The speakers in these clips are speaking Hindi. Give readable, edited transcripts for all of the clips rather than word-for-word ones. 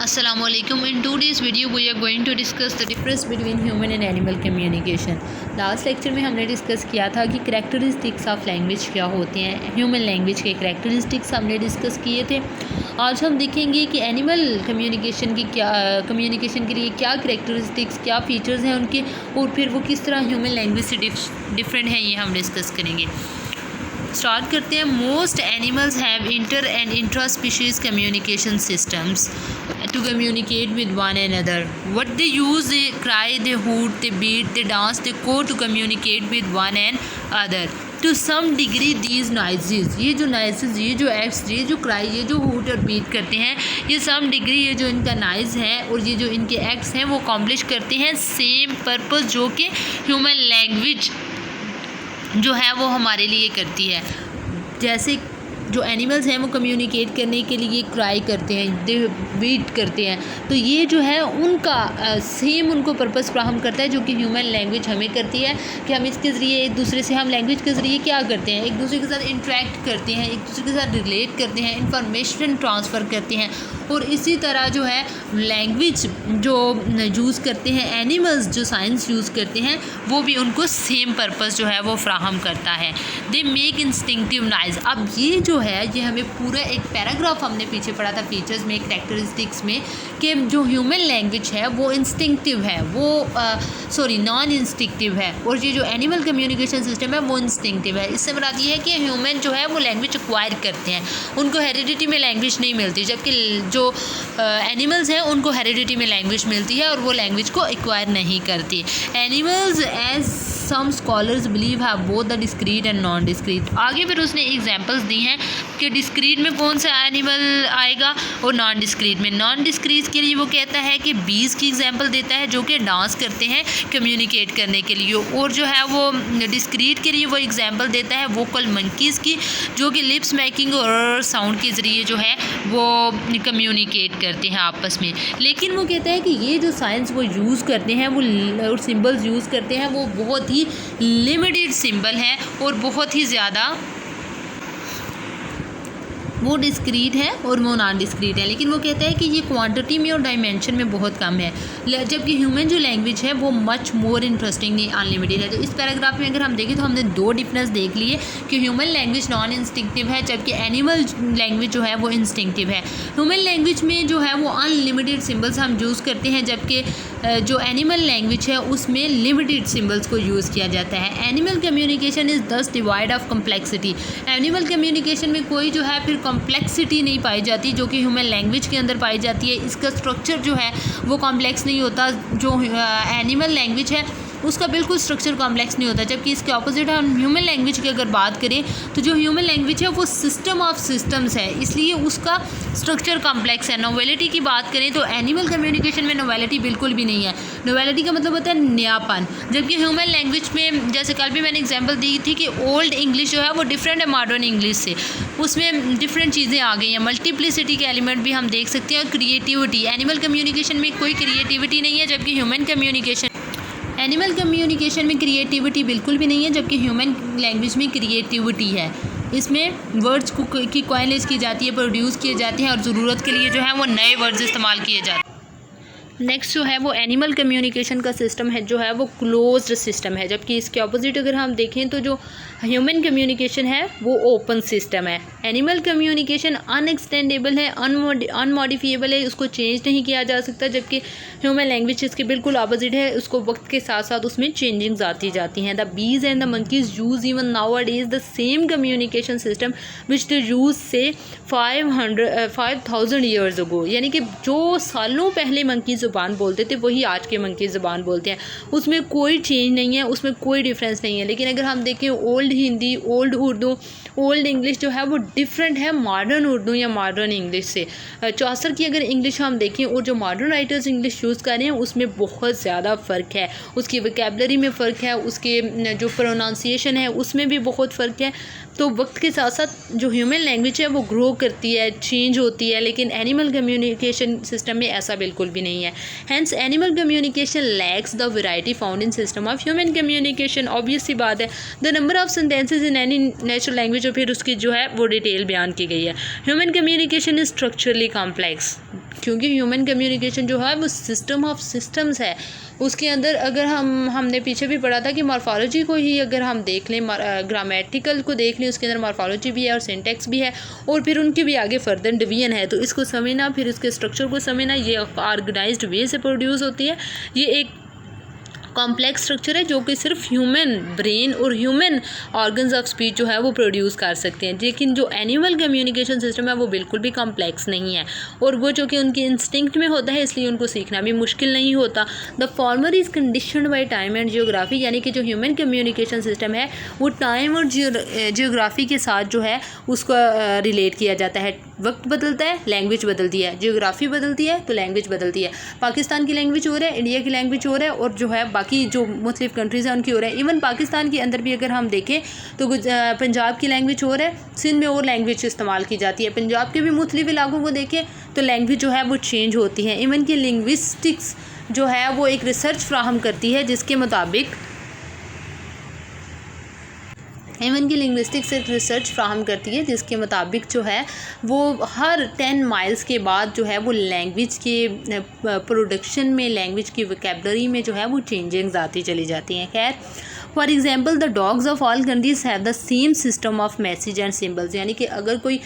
Assalamualaikum. In today's video we are going to discuss the difference between human and animal communication. Last lecture में हमने डिस्कस किया था कि करैक्टरिस्टिक्स ऑफ लैंग्वेज क्या होते हैं, ह्यूमन लैंग्वेज के करैक्टरिस्टिक्स हमने डिस्कस किए थे। आज हम देखेंगे कि एनिमल कम्युनिकेशन के लिए क्या करैक्टरिस्टिक्स, क्या फीचर्स हैं उनके, और फिर वो किस तरह ह्यूमन लैंग्वेज से डिफरेंट हैं, ये हम डिस्कस करेंगे। स्टार्ट करते हैं। Most animals have inter and intra species communication systems to communicate with one another. What they use, they cry, they hoot, they beat, they dance, they call to communicate with one another. To some degree these noises, ये जो noises, ये जो acts, ये जो cry, ये जो hoot और beat करते हैं, ये some degree ये जो इनका noise है और ये जो इनके acts हैं वो accomplish करते हैं same purpose जो कि human language जो है वो हमारे लिए करती है। जैसे जो एनिमल्स हैं वो कम्युनिकेट करने के लिए क्राई करते हैं, दे बीट करते हैं, तो ये जो है उनका सेम उनको पर्पस फ्राहम करता है जो कि ह्यूमन लैंग्वेज हमें करती है कि हम इसके ज़रिए एक दूसरे से, हम लैंग्वेज के ज़रिए क्या करते हैं, एक दूसरे के साथ इंटरेक्ट करते हैं, एक दूसरे के साथ रिलेट करते हैं, इंफॉर्मेशन ट्रांसफ़र करते हैं। और इसी तरह जो है लैंग्वेज जो यूज़ करते हैं एनिमल्स, जो साइंस यूज़ करते हैं, वो भी उनको सेम पर्पस जो है वो फ्राहम करता है। They make instinctive noise. अब ये जो है ये हमें पूरा एक पैराग्राफ हमने पीछे पढ़ा था फीचर्स में, करैक्टरिस्टिक्स में, कि जो ह्यूमन लैंग्वेज है वो इंस्टिंक्टिव है, वो नॉन इंस्टिंक्टिव है, और ये जो एनिमल कम्युनिकेशन सिस्टम है वो इंस्टिंक्टिव है। इससे मुराद ये है कि ह्यूमन जो है वो लैंग्वेज एक्वायर करते हैं, उनको हेरिडिटी में लैंग्वेज नहीं मिलती, जबकि जो एनिमल्स हैं उनको हेरिडिटी में लैंग्वेज मिलती है और वो लैंग्वेज को एक्वायर नहीं करती। Animals as some scholars believe have both the discrete and non discrete. आगे फिर उसने एग्जांपल्स दी हैं कि डिस्क्रीट में कौन सा एनिमल आएगा और नॉन डिस्क्रीट में। नॉन डिस्क्रीट के लिए वो कहता है कि बीज की एग्जांपल देता है जो कि डांस करते हैं कम्युनिकेट करने के लिए, और जो है वो डिस्क्रीट के लिए वो एग्जांपल देता है वोकल मंकीज़ की, जो कि लिप्स मेकिंग और साउंड के ज़रिए जो है वो कम्युनिकेट करते हैं आपस में। लेकिन वो कहता है कि ये जो साइंस वो यूज़ करते हैं, वो और सिंबल्स यूज़ करते हैं, वो बहुत ही लिमिटेड सिंबल हैं और बहुत ही ज़्यादा वो डिस्क्रीट है और वो नॉन डिस्क्रीट है। लेकिन वो कहता है कि ये क्वांटिटी में और डायमेंशन में बहुत कम है, जबकि ह्यूमन जो लैंग्वेज है वो मच मोर इंटरेस्टिंग अनलिमिटेड है। तो इस पैराग्राफ में अगर हम देखें तो हमने दो डिफरेंस देख लिए कि ह्यूमन लैंग्वेज नॉन इंस्टिंक्टिव है जबकि एनिमल लैंग्वेज जो है वो इंस्टिंक्टिव है। ह्यूमन लैंग्वेज में जो है वो अनलिमिटेड सिम्बल्स हम यूज़ करते हैं, जबकि जो एनिमल लैंग्वेज है उसमें लिमिटेड सिम्बल्स को यूज़ किया जाता है। एनिमल कम्युनिकेशन इज़ दस divide of complexity. Animal communication में कोई जो है फिर कॉम्प्लेक्सिटी नहीं पाई जाती जो कि ह्यूमन लैंग्वेज के अंदर पाई जाती है। इसका स्ट्रक्चर जो है वो कॉम्प्लेक्स नहीं होता, जो एनिमल लैंग्वेज है उसका बिल्कुल स्ट्रक्चर कॉम्प्लेक्स नहीं होता, जबकि इसके ऑपोजिट हम ह्यूमन लैंग्वेज की अगर बात करें तो जो ह्यूमन लैंग्वेज है वो सिस्टम ऑफ सिस्टम्स है, इसलिए उसका स्ट्रक्चर कॉम्प्लेक्स है। नोवेलिटी की बात करें तो एनिमल कम्युनिकेशन में नोवेलिटी बिल्कुल भी नहीं है। नोवेलिटी का मतलब होता है नयापन, जबकि ह्यूमन लैंग्वेज में जैसे कल भी मैंने एग्जाम्पल दी थी कि ओल्ड इंग्लिश जो है वो डिफरेंट है मॉडर्न इंग्लिश से, उसमें डिफरेंट चीज़ें आ गई हैं। मल्टीप्लिसिटी के एलिमेंट भी हम देख सकते हैं, और क्रिएटिविटी। एनिमल कम्युनिकेशन में कोई क्रिएटिविटी नहीं है जबकि ह्यूमन कम्युनिकेशन, एनिमल कम्युनिकेशन में क्रिएटिविटी बिल्कुल भी नहीं है जबकि ह्यूमन लैंग्वेज में क्रिएटिविटी है। इसमें वर्ड्स की कॉइनेज की जाती है, प्रोड्यूस किए जाते हैं, और ज़रूरत के लिए जो है वो नए वर्ड्स इस्तेमाल किए जाते हैं। नेक्स्ट जो है वो एनिमल कम्युनिकेशन का सिस्टम है जो है वो क्लोज्ड सिस्टम है, जबकि इसके ऑपोजिट अगर हम देखें तो जो ह्यूमन कम्युनिकेशन है वो ओपन सिस्टम है। एनिमल कम्युनिकेशन अनएक्सटेंडेबल है, अनमॉडिफिएबल है, उसको चेंज नहीं किया जा सकता, जबकि ह्यूमन लैंग्वेज इसके बिल्कुल ऑपोजिट है, उसको वक्त के साथ साथ उसमें चेंजिंग्स आती जाती हैं। The bees and the monkeys use even now a days the same communication system which they use से 5000 ईयर्स अगो। यानी कि जो सालों पहले मंकी ज़ुबान बोलते थे वही आज के मंकी ज़ुबान बोलते हैं, उसमें कोई चेंज नहीं है, उसमें कोई डिफरेंस नहीं है। लेकिन अगर हम देखें old Hindi, old Urdu, old English जो है वो डिफरेंट है मॉडर्न उर्दू या मॉडर्न इंग्लिश से। चौसर की अगर इंग्लिश हम देखें और जो मॉडर्न राइटर्स इंग्लिश यूज़ कर रहे हैं उसमें बहुत ज़्यादा फ़र्क है, उसकी वोकैबलरी में फ़र्क है, उसके जो प्रोनाउंसिएशन है उसमें भी बहुत फ़र्क है। तो वक्त के साथ साथ जो ह्यूमन लैंग्वेज है वो ग्रो करती है, चेंज होती है, लेकिन एनिमल कम्युनिकेशन सिस्टम में ऐसा बिल्कुल भी नहीं है। Hence animal communication lacks the variety found in system of human communication. Obvious सी बात है, the number of sentences in any natural language और फिर उसकी जो है वो डिटेल बयान की गई है। Human communication is structurally complex. क्योंकि ह्यूमन कम्युनिकेशन जो है वो सिस्टम ऑफ सिस्टम्स है। उसके अंदर अगर हमने पीछे भी पढ़ा था कि मॉर्फोलॉजी को ही अगर हम देख लें, ग्रामेटिकल को देख लें, उसके अंदर मॉर्फोलॉजी भी है और सिंटैक्स भी है, और फिर उनकी भी आगे फर्दर डिवीजन है। तो इसको समझना, फिर उसके स्ट्रक्चर को समझना, ये ऑर्गेनाइज्ड वे से प्रोड्यूस होती है। ये एक कॉम्प्लेक्स स्ट्रक्चर है जो कि सिर्फ ह्यूमन ब्रेन और ह्यूमन ऑर्गन्स ऑफ स्पीच जो है वो प्रोड्यूस कर सकते हैं। लेकिन जो एनिमल कम्युनिकेशन सिस्टम है वो बिल्कुल भी कॉम्प्लेक्स नहीं है, और वो जो कि उनके इंस्टिंक्ट में होता है, इसलिए उनको सीखना भी मुश्किल नहीं होता। The former is conditioned by time and geography, यानी कि जो ह्यूमन कम्युनिकेशन सिस्टम है वो टाइम और जियोग्राफी के साथ जो है उसको रिलेट किया जाता है। वक्त बदलता है, लैंग्वेज बदलती है, जियोग्राफी बदलती है तो लैंग्वेज बदलती है। पाकिस्तान की लैंग्वेज हो रहा है, इंडिया की लैंग्वेज हो रहा है, और जो है बाकी जो मुख्तलिफ कंट्रीज़ हैं उनकी हो रहा है। इवन पाकिस्तान के अंदर भी अगर हम देखें तो पंजाब की लैंग्वेज हो रहा है, सिंध में और लैंग्वेज इस्तेमाल की जाती है। पंजाब के भी मुख्तलिफ इलाकों को देखें तो लैंग्वेज जो है वो चेंज होती है। इवन की लिंग्विस्टिक्स जो है वो एक रिसर्च फ्राहम करती है जिसके मुताबिक एक रिसर्च फ्राहम करती है जिसके मुताबिक जो है वो हर 10 माइल्स के बाद जो है वो लैंग्वेज के प्रोडक्शन में, लैंग्वेज की वोकैबुलरी में जो है वो चेंजिंग्स आती चली जाती हैं। खैर, for example the dogs of all countries have the same system of message and symbols, यानी कि अगर कोई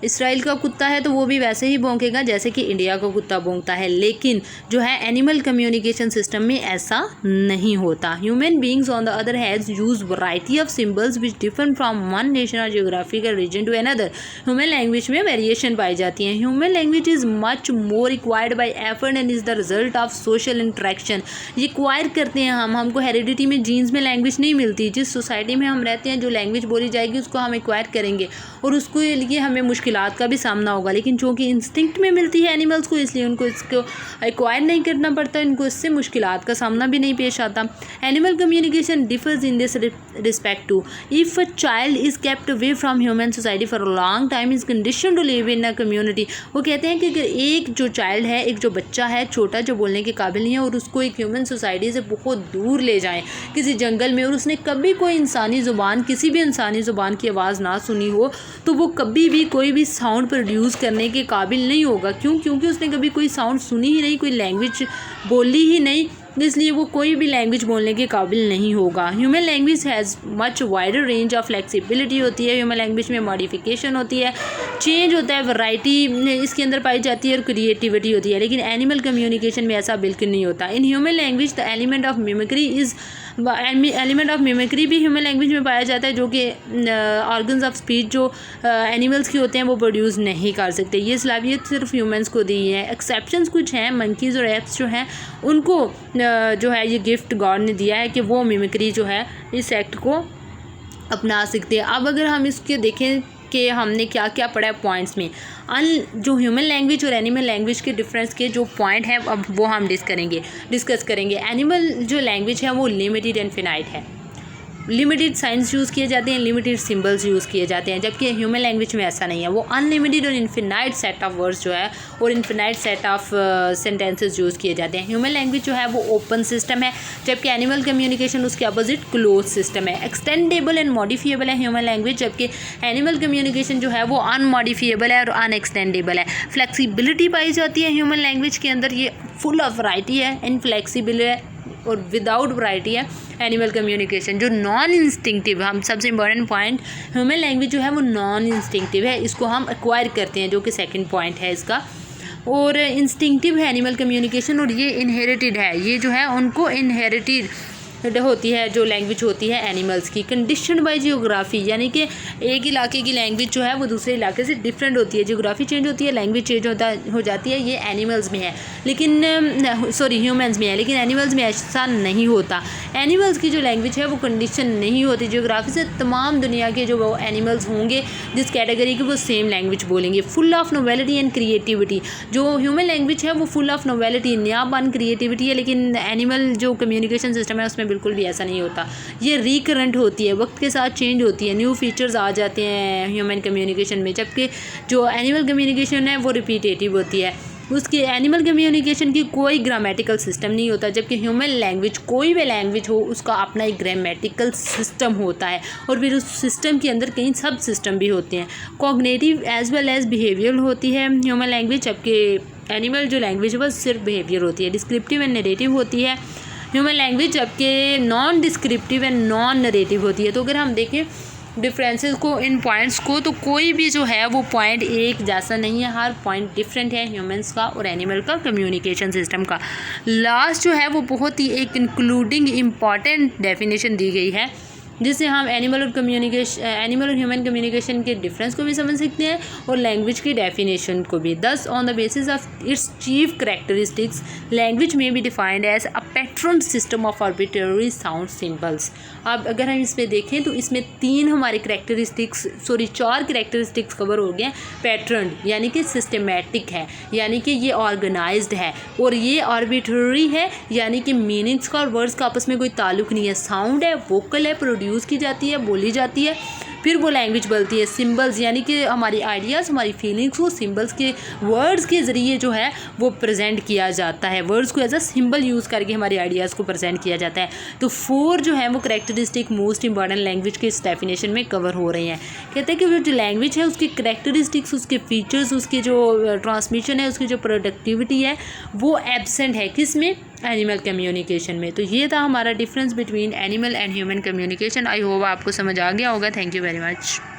इसराइल का कुत्ता है तो वो भी वैसे ही भौंकेगा जैसे कि इंडिया का कुत्ता भौंकता है। लेकिन जो है एनिमल कम्युनिकेशन सिस्टम में ऐसा नहीं होता। Human beings on the other has use variety of symbols which differ from one nation और geographical region to another. Human language में वेरिएशन पाई जाती है। Human language is much more required by effort and is the result of social interaction. ये एक्वायर करते हैं हमको हेरिडिटी में, जीन्स में लैंग्वेज नहीं मिलती। जिस सोसाइटी में हम रहते हैं जो लैंग्वेज बोली जाएगी उसको हम एक्वायर करेंगे और उसको लिए हमें मुश्किलात का भी सामना होगा। लेकिन जो कि इंस्टिंक्ट में मिलती है एनिमल्स को, इसलिए उनको इसको एक्वायर नहीं करना पड़ता, इनको इससे मुश्किलात का सामना भी नहीं पेश आता। Animal communication differs in this respect to if a child is kept away from human society for a long time is condition to live in a community. वो कहते हैं कि अगर एक जो चाइल्ड है, एक जो बच्चा है छोटा जो बोलने के काबिल नहीं है, और उसको एक ह्यूमन सोसाइटी से बहुत दूर ले जाएं किसी जंगल में, और उसने कभी कोई इंसानी ज़ुबान, किसी भी इंसानी ज़ुबान की आवाज़ ना सुनी हो, तो वो कभी भी कोई भी साउंड प्रोड्यूस करने के काबिल नहीं होगा। क्यों? क्योंकि उसने कभी कोई साउंड सुनी ही नहीं, कोई लैंग्वेज बोली ही नहीं, इसलिए वो कोई भी लैंग्वेज बोलने के काबिल नहीं होगा। Human language has much wider range of flexibility होती है। ह्यूमन लैंग्वेज में मॉडिफिकेशन होती है, चेंज होता है, वैरायटी इसके अंदर पाई जाती है और क्रिएटिविटी होती है। लेकिन एनिमल कम्युनिकेशन में ऐसा बिल्कुल नहीं होता। In human language the element of mimicry भी ह्यूमन लैंग्वेज में पाया जाता है, जो कि ऑर्गन्स ऑफ स्पीच जो एनिमल्स की होते हैं वो प्रोड्यूस नहीं कर सकते। ये सलाहियत सिर्फ ह्यूमंस को दी है। एक्सेप्शंस कुछ हैं, मंकीज़ और एप्स जो हैं उनको जो है ये गिफ्ट गॉड ने दिया है कि वो मिमिक्री जो है इस एक्ट को अपना सकते हैं। अब अगर हम इसके देखें कि हमने क्या क्या पढ़ा है पॉइंट्स में, जो ह्यूमन लैंग्वेज और एनिमल लैंग्वेज के डिफरेंस के जो पॉइंट हैं अब वो हम डिस्कस करेंगे। एनिमल जो लैंग्वेज है वो लिमिटेड एंड फिनाइट है। लिमिटेड साइंस यूज़ किए जाते हैं, लिमिटेड सिंबल्स यूज़ किए जाते हैं, जबकि ह्यूमन लैंग्वेज में ऐसा नहीं है। वो अनलिमिटेड और इन्फिनाइट सेट ऑफ वर्ड्स जो है और infinite set of sentences use किए जाते हैं। ह्यूमन लैंग्वेज जो है वो ओपन सिस्टम है, जबकि एनिमल कम्युनिकेशन उसके अपोजिट क्लोज सिस्टम है। एक्सटेंडेबल एंड मॉडिफिएबल है ह्यूमन लैंग्वेज, जबकि एनिमल कम्युनिकेशन जो है वो अनमॉडिफिएबल है और अनएक्सटेंडेबल है। फ्लेक्सिबिलिटी पाई जाती है ह्यूमन लैंग्वेज के अंदर, ये फुल ऑफ वैरायटी है, इनफ्लेक्सिबल है और विदाउट वैरायटी है एनिमल कम्युनिकेशन। जो नॉन इंस्टिंक्टिव, हम सबसे इंपॉर्टेंट पॉइंट, ह्यूमन लैंग्वेज जो है वो नॉन इंस्टिंक्टिव है, इसको हम एक्वायर करते हैं, जो कि सेकंड पॉइंट है इसका। और इंस्टिंक्टिव है एनिमल कम्युनिकेशन, और ये इनहेरिटेड है, ये जो है उनको इनहेरिटेड होती है जो लैंग्वेज होती है एनिमल्स की। कंडीशन बाय जियोग्राफी, यानी कि एक इलाके की लैंग्वेज जो है वो दूसरे इलाके से डिफरेंट होती है, जियोग्राफी चेंज होती है, लैंग्वेज चेंज हो जाती है। ये एनिमल्स में है, लेकिन ह्यूमंस में है, लेकिन एनिमल्स में ऐसा नहीं होता। एनिमल्स की जो लैंग्वेज है वो कंडीशन नहीं होती जियोग्राफी से। तमाम दुनिया के जो वो एनिमल्स होंगे जिस कैटेगरी के, वो सेम लैंग्वेज बोलेंगे। Full of novelty and creativity, जो ह्यूमन लैंग्वेज है वो फुल ऑफ नोवेलिटी, नयापन, क्रिएटिविटी है, लेकिन एनिमल जो कम्युनिकेशन सिस्टम है उसमें बिल्कुल भी ऐसा नहीं होता। ये रिकरेंट होती है, वक्त के साथ चेंज होती है, न्यू फीचर्स आ जाते हैं ह्यूमन कम्युनिकेशन में, जबकि जो एनिमल कम्युनिकेशन है वो रिपीटेटिव होती है। उसकी एनिमल कम्युनिकेशन की कोई ग्रामेटिकल सिस्टम नहीं होता, जबकि ह्यूमन लैंग्वेज, कोई भी लैंग्वेज हो उसका अपना एक ग्रामेटिकल सिस्टम होता है, और फिर उस सिस्टम के अंदर कई सब सिस्टम भी होते हैं। Cognitive as well as behavioural होती है ह्यूमन लैंग्वेज, जबकि एनिमल जो लैंग्वेज है वो सिर्फ बिहेवियर होती है, डिस्क्रिप्टिव एंड नरेटिव होती है ह्यूमन लैंग्वेज, जबकि non descriptive and non narrative होती है। तो अगर हम देखें डिफरेंसेस को, इन पॉइंट्स को, तो कोई भी जो है वो पॉइंट एक जैसा नहीं है, हर पॉइंट डिफरेंट है ह्यूमंस का और एनिमल का कम्युनिकेशन सिस्टम का। लास्ट जो है वो बहुत ही एक इंक्लूडिंग इम्पॉर्टेंट डेफिनेशन दी गई है जिससे हम एनिमल और ह्यूमन कम्युनिकेशन के डिफरेंस को भी समझ सकते हैं और लैंग्वेज की डेफिनेशन को भी। Thus on the basis of its chief characteristics language may be defined as a pattern system of arbitrary sound symbols. अब अगर हम इसमें देखें तो इसमें चार करेक्टरिस्टिक्स कवर हो गए। पैटर्न यानी कि सिस्टमेटिक है, यानी कि ये ऑर्गेनाइज्ड है, और ये आर्बिट्ररी है यानी कि मीनिंग्स का और वर्ड्स का आपस में कोई ताल्लुक नहीं है। साउंड है, वोकल है, प्रोड्यूस की जाती है, बोली जाती है, फिर वो लैंग्वेज बनती है। सिंबल्स यानी कि हमारी आइडियाज़, हमारी फीलिंग्स को सिंबल्स के, वर्ड्स के ज़रिए जो है वो प्रेजेंट किया जाता है। वर्ड्स को एज अ सिंबल यूज़ करके हमारी आइडियाज़ को प्रेजेंट किया जाता है। तो 4 जो है वो करेक्टरिस्टिक मोस्ट इंपॉर्टेंट लैंग्वेज के इस डेफिनेशन में कवर हो रहे हैं। कहते हैं कि वो जो लैंग्वेज है उसकी करेक्टरिस्टिक्स, उसके फीचर्स, उसकी जो ट्रांसमिशन है, उसकी जो प्रोडक्टिविटी है वो एब्सेंट है किस में, एनिमल कम्युनिकेशन में। तो ये था हमारा difference between animal and human communication. I hope आपको समझ आ गया होगा। Thank you very much.